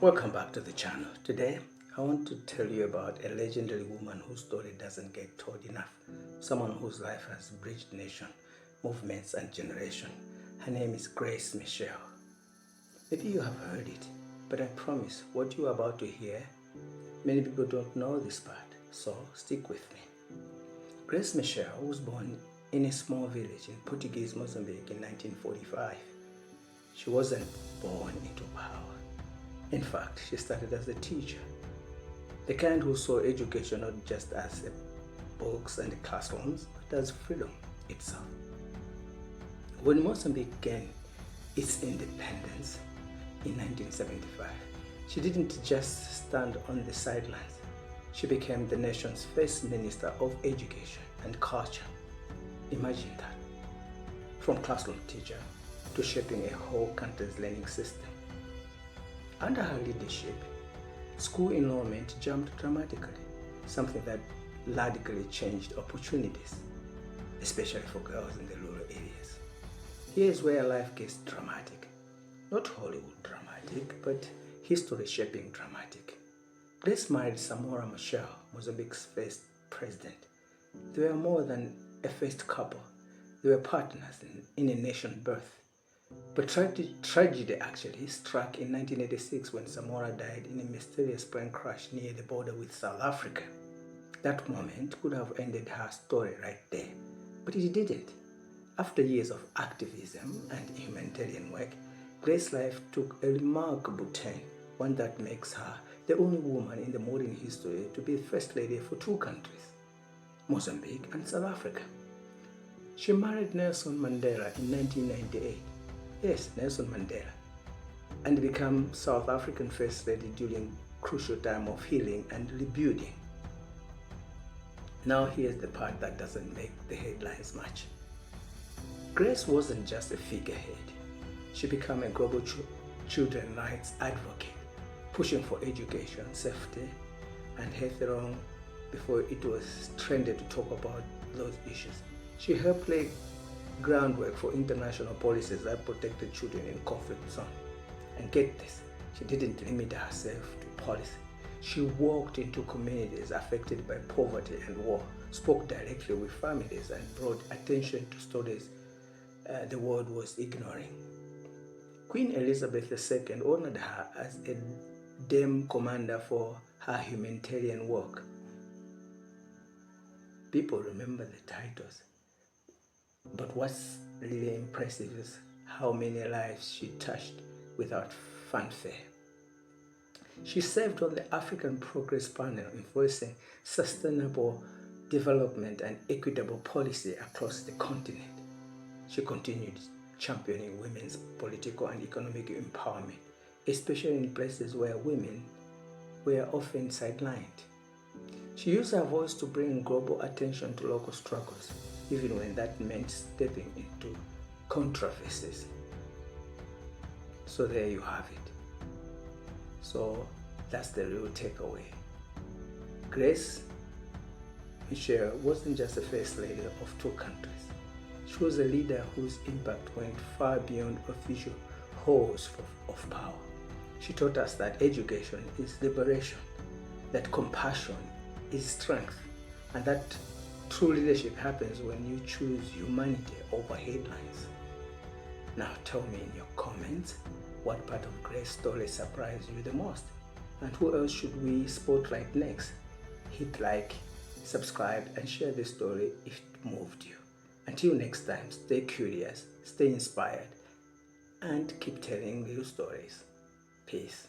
Welcome back to the channel. Today I want to tell you about a legendary woman whose story doesn't get told enough. Someone whose life has bridged nation, movements and generation. Her name is Graça Machel. Maybe you have heard it, but I promise what you are about to hear, many people don't know this part, so stick with me. Graça Machel was born in a small village in Portuguese Mozambique in 1945. She wasn't born into power. In fact, she started as a teacher, the kind who saw education not just as books and classrooms, but as freedom itself. When Mozambique gained its independence in 1975, she didn't just stand on the sidelines. She became the nation's first minister of education and culture. Imagine that. From classroom teacher to shaping a whole country's learning system. Under her leadership, school enrollment jumped dramatically, something that radically changed opportunities, especially for girls in the rural areas. Here's where life gets dramatic. Not Hollywood dramatic, but history-shaping dramatic. Grace married Graça Machel, Mozambique's first president. They were more than a first couple. They were partners in a nation birth. But tragedy actually struck in 1986 when Samora died in a mysterious plane crash near the border with South Africa. That moment could have ended her story right there, but it didn't. After years of activism and humanitarian work, Grace's life took a remarkable turn, one that makes her the only woman in the modern history to be First Lady for two countries, Mozambique and South Africa. She married Nelson Mandela in 1998. Yes, Nelson Mandela, and became South African First Lady during crucial time of healing and rebuilding. Now here's the part that doesn't make the headlines much. Grace wasn't just a figurehead. She became a global children's rights advocate, pushing for education, safety, and health long before it was trendy to talk about those issues. She helped lay groundwork for international policies that protected children in conflict zones. And get this, she didn't limit herself to policy. She walked into communities affected by poverty and war, spoke directly with families, and brought attention to stories the world was ignoring. Queen Elizabeth II honored her as a Dame Commander for her humanitarian work. People remember the titles, but what's really impressive is how many lives she touched without fanfare. She served on the African Progress Panel, enforcing sustainable development and equitable policy across the continent. She continued championing women's political and economic empowerment, especially in places where women were often sidelined. She used her voice to bring global attention to local struggles, even when that meant stepping into controversies. So there you have it. So that's the real takeaway. Graça Machel wasn't just the first lady of two countries. She was a leader whose impact went far beyond official halls of power. She taught us that education is liberation, that compassion is strength, and that true leadership happens when you choose humanity over headlines. Now tell me in your comments what part of Grace's story surprised you the most, and who else should we spotlight next? Hit like, subscribe, and share this story if it moved you. Until next time, stay curious, stay inspired, and keep telling real stories. Peace.